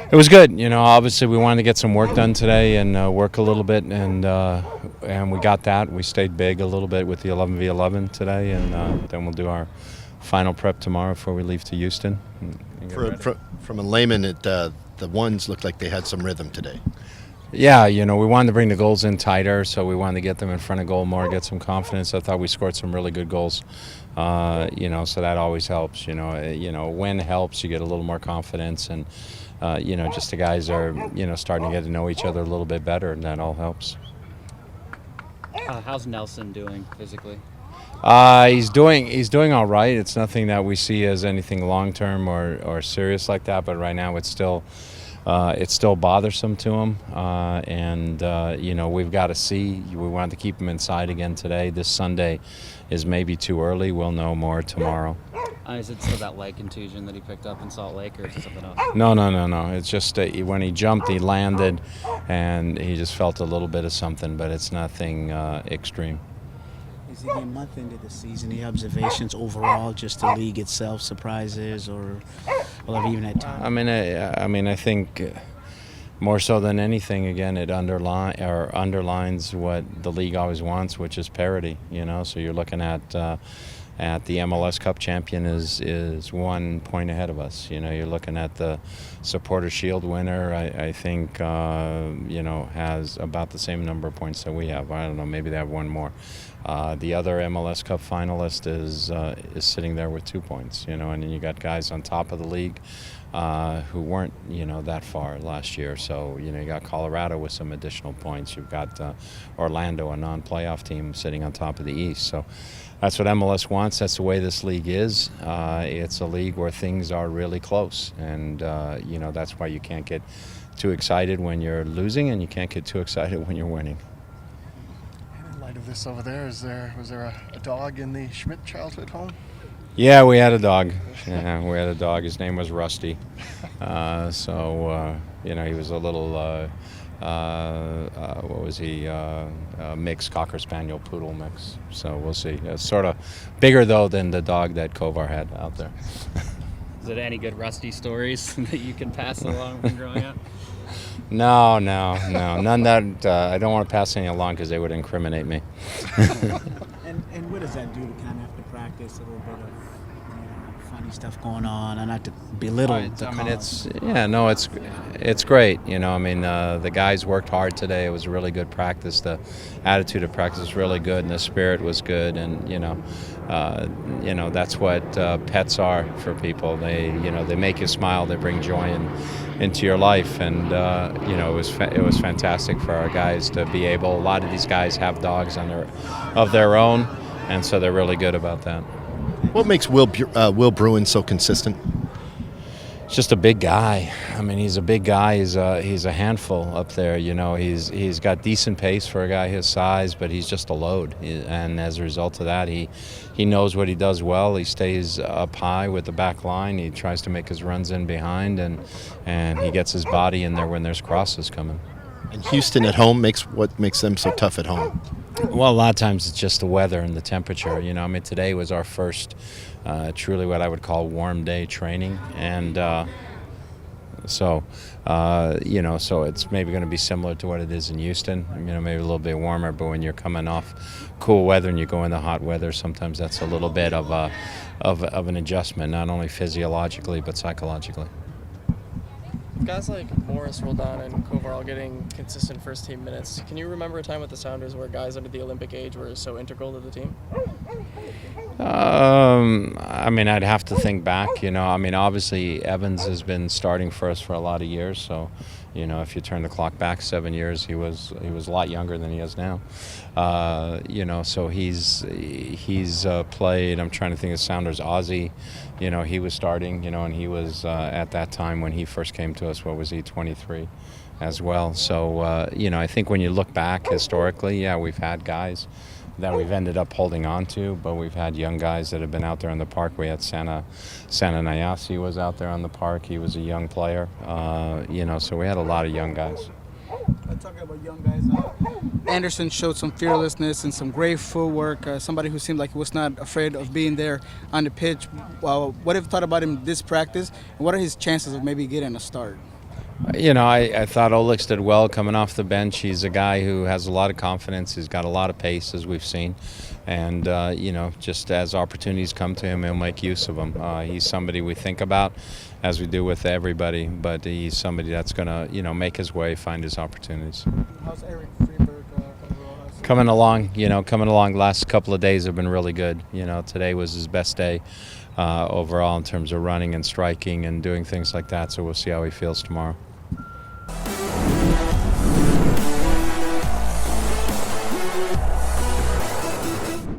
It was good. Obviously we wanted to get some work done today and work a little bit, and we got that. We stayed big a little bit with the 11v11 today, and then we'll do our final prep tomorrow before we leave to Houston. From a layman, the ones looked like they had some rhythm today. Yeah, we wanted to bring the goals in tighter, so we wanted to get them in front of goal more, get some confidence. I thought we scored some really good goals, so that always helps. Win helps. You get a little more confidence, and just the guys are starting to get to know each other a little bit better, and that all helps. How's Nelson doing physically? He's doing all right. It's nothing that we see as anything long term or serious like that, but right now it's still bothersome to him, and we've got to see. We want to keep him inside again today. This Sunday is maybe too early. We'll know more tomorrow. Is it still that leg contusion that he picked up in Salt Lake, or is it something else? No. It's just when he jumped, he landed, and he just felt a little bit of something, but it's nothing extreme. Is it a month into the season? Any observations overall, just the league itself, surprises, or have you even had time? I think more so than anything, again, it underlines what the league always wants, which is parity. So you're looking at the MLS Cup champion is 1 point ahead of us. You're looking at the Supporter Shield winner. I think has about the same number of points that we have. I don't know, maybe they have one more. The other MLS Cup finalist is sitting there with 2 points. And then you got guys on top of the league who weren't that far last year. So you got Colorado with some additional points. You've got Orlando, a non-playoff team, sitting on top of the East. So that's what MLS wants. That's the way this league is. It's a league where things are really close, and that's why you can't get too excited when you're losing, and you can't get too excited when you're winning. In light of this over there, was there a dog in the Schmid childhood home? Yeah, we had a dog. His name was Rusty. He was a little. What was he? Mixed Cocker Spaniel Poodle mix. So we'll see. It's sort of bigger though than the dog that Kovar had out there. Is it any good Rusty stories that you can pass along from growing up? No. None that I don't want to pass any along because they would incriminate me. And what does that do to kind of have to practice a little bit of funny stuff going on, and not to belittle the cause? It's great. The guys worked hard today. It was a really good practice. The attitude of practice was really good, and the spirit was good. And that's what pets are for people. They make you smile. They bring joy into your life, and it was fantastic for our guys to be able. A lot of these guys have dogs of their own, and so they're really good about that. What makes Will Bruin so consistent? Just a big guy. He's a big guy. He's a handful up there. He's got decent pace for a guy his size, but he's just a load. And as a result of that, he knows what he does well. He stays up high with the back line. He tries to make his runs in behind, and he gets his body in there when there's crosses coming. And Houston at home what makes them so tough at home? Well, a lot of times it's just the weather and the temperature. Today was our first truly what I would call warm day training, and so it's maybe going to be similar to what it is in Houston. Maybe a little bit warmer, but when you're coming off cool weather and you go into hot weather, sometimes that's a little bit of an adjustment, not only physiologically but psychologically. Guys like Morris, Roldan, and Kovar all getting consistent first-team minutes. Can you remember a time with the Sounders where guys under the Olympic age were so integral to the team? I'd have to think back. Obviously Evans has been starting for us for a lot of years. So, if you turn the clock back 7 years, he was a lot younger than he is now. So he's played. I'm trying to think of Sounders. Ozzie, he was starting. And he was at that time when he first came to us. What was he? 23, as well. So I think when you look back historically, yeah, we've had guys that we've ended up holding on to, but we've had young guys that have been out there in the park. We had Santa Nayasi was out there on the park. He was a young player, so we had a lot of young guys. Talking about young guys, Anderson showed some fearlessness and some great footwork, somebody who seemed like he was not afraid of being there on the pitch. What have you thought about him this practice, and what are his chances of maybe getting a start? You know, I thought Olix did well coming off the bench. He's a guy who has a lot of confidence. He's got a lot of pace, as we've seen. And, you know, just as opportunities come to him, he'll make use of them. He's somebody we think about, as we do with everybody, but he's somebody that's going to, you know, make his way, find his opportunities. How's Erik Friberg Coming along, you know, the last couple of days have been really good. You know, today was his best day overall in terms of running and striking and doing things like that, so we'll see how he feels tomorrow.